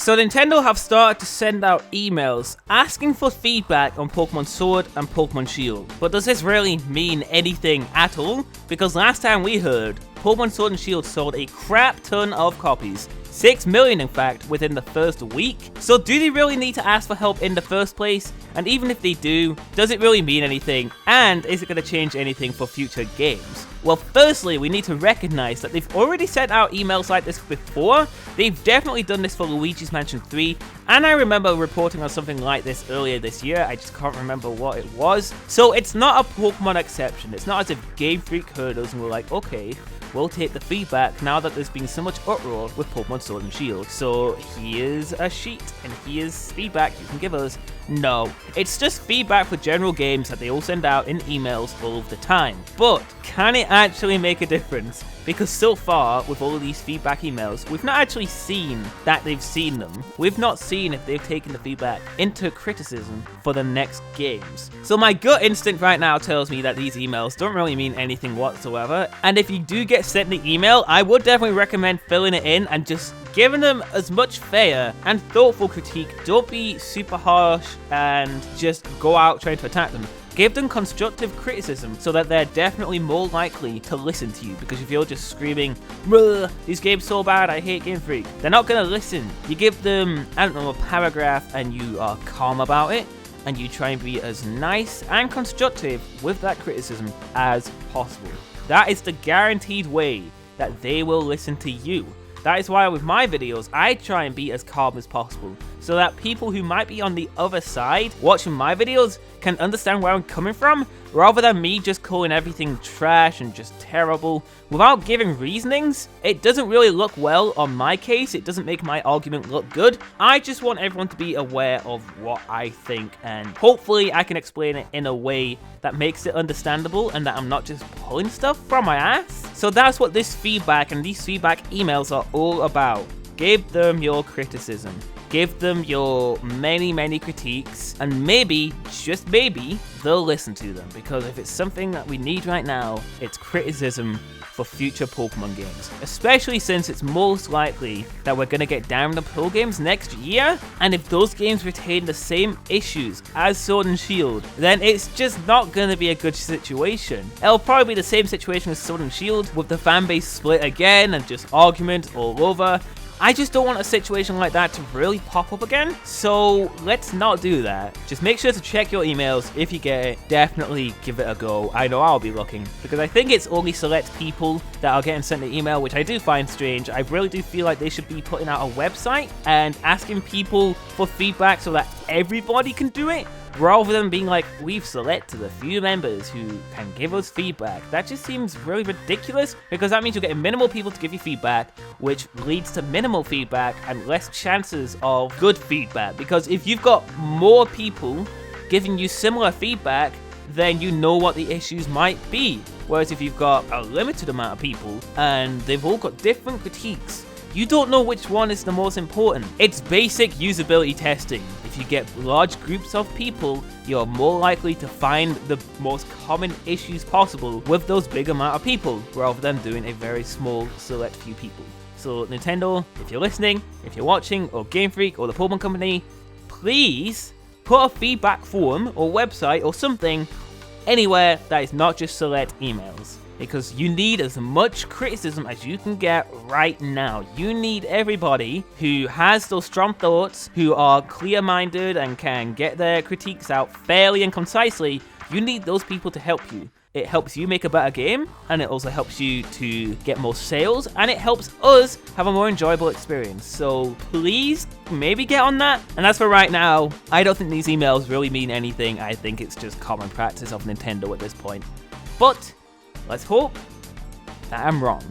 So Nintendo have started to send out emails asking for feedback on Pokemon Sword and Pokemon Shield. But does this really mean anything at all? Because last time we heard, Pokemon Sword and Shield sold a crap ton of copies. 6 million in fact, within the first week. So do they really need to ask for help in the first place? And even if they do, does it really mean anything? And is it going to change anything for future games? Well, firstly, we need to recognize that they've already sent out emails like this before. They've definitely done this for Luigi's Mansion 3, and I remember reporting on something like this earlier this year. I just can't remember what it was. So it's not a Pokemon exception. It's not as if Game Freak heard us and were like, okay, we'll take the feedback now that there's been so much uproar with Pokemon Sword and Shield. So here's a sheet, and here's feedback you can give us. No, it's just feedback for general games that they all send out in emails all of the time. But can it actually make a difference? Because so far, with all of these feedback emails, we've not actually seen that they've seen them. We've not seen if they've taken the feedback into criticism for the next games. So my gut instinct right now tells me that these emails don't really mean anything whatsoever. And if you do get sent the email, I would definitely recommend filling it in and just giving them as much fair and thoughtful critique. Don't be super harsh and just go out trying to attack them. Give them constructive criticism so that they're definitely more likely to listen to you, because if you're just screaming, "This game's so bad, I hate Game Freak," they're not going to listen. You give them, I don't know, a paragraph and you are calm about it, and you try and be as nice and constructive with that criticism as possible. That is the guaranteed way that they will listen to you. That is why with my videos, I try and be as calm as possible, so that people who might be on the other side watching my videos can understand where I'm coming from, rather than me just calling everything trash and just terrible without giving reasonings. It doesn't really look well on my case. It doesn't make my argument look good. I just want everyone to be aware of what I think, and hopefully I can explain it in a way that makes it understandable and that I'm not just pulling stuff from my ass. So that's what this feedback and these feedback emails are all about. Give them your criticism. Give them your many critiques, and maybe, just maybe, they'll listen to them, because if it's something that we need right now, it's criticism for future Pokemon games. Especially since it's most likely that we're going to get Down the Pill games next year, and if those games retain the same issues as Sword and Shield, then it's just not going to be a good situation. It'll probably be the same situation as Sword and Shield, with the fanbase split again and just argument all over. I just don't want a situation like that to really pop up again, so let's not do that. Just make sure to check your emails. If you get it, definitely give it a go. I know I'll be looking, because I think it's only select people that are getting sent the email, which I do find strange. I really do feel like they should be putting out a website and asking people for feedback so that everybody can do it, rather than being like, we've selected a few members who can give us feedback. That just seems really ridiculous, because that means you're getting minimal people to give you feedback, which leads to minimal feedback and less chances of good feedback. Because if you've got more people giving you similar feedback, then you know what the issues might be. Whereas if you've got a limited amount of people and they've all got different critiques, you don't know which one is the most important. It's basic usability testing. If you get large groups of people, you're more likely to find the most common issues possible with those big amount of people, rather than doing a very small select few people. So Nintendo, if you're listening, if you're watching, or Game Freak, or the Pokemon Company, please put a feedback forum or website or something anywhere that is not just select emails. Because you need as much criticism as you can get right now. You need everybody who has those strong thoughts, who are clear-minded and can get their critiques out fairly and concisely. You need those people to help you. It helps you make a better game, and it also helps you to get more sales, and it helps us have a more enjoyable experience. So please, maybe get on that. And as for right now, I don't think these emails really mean anything. I think it's just common practice of Nintendo at this point. But let's hope that I'm wrong.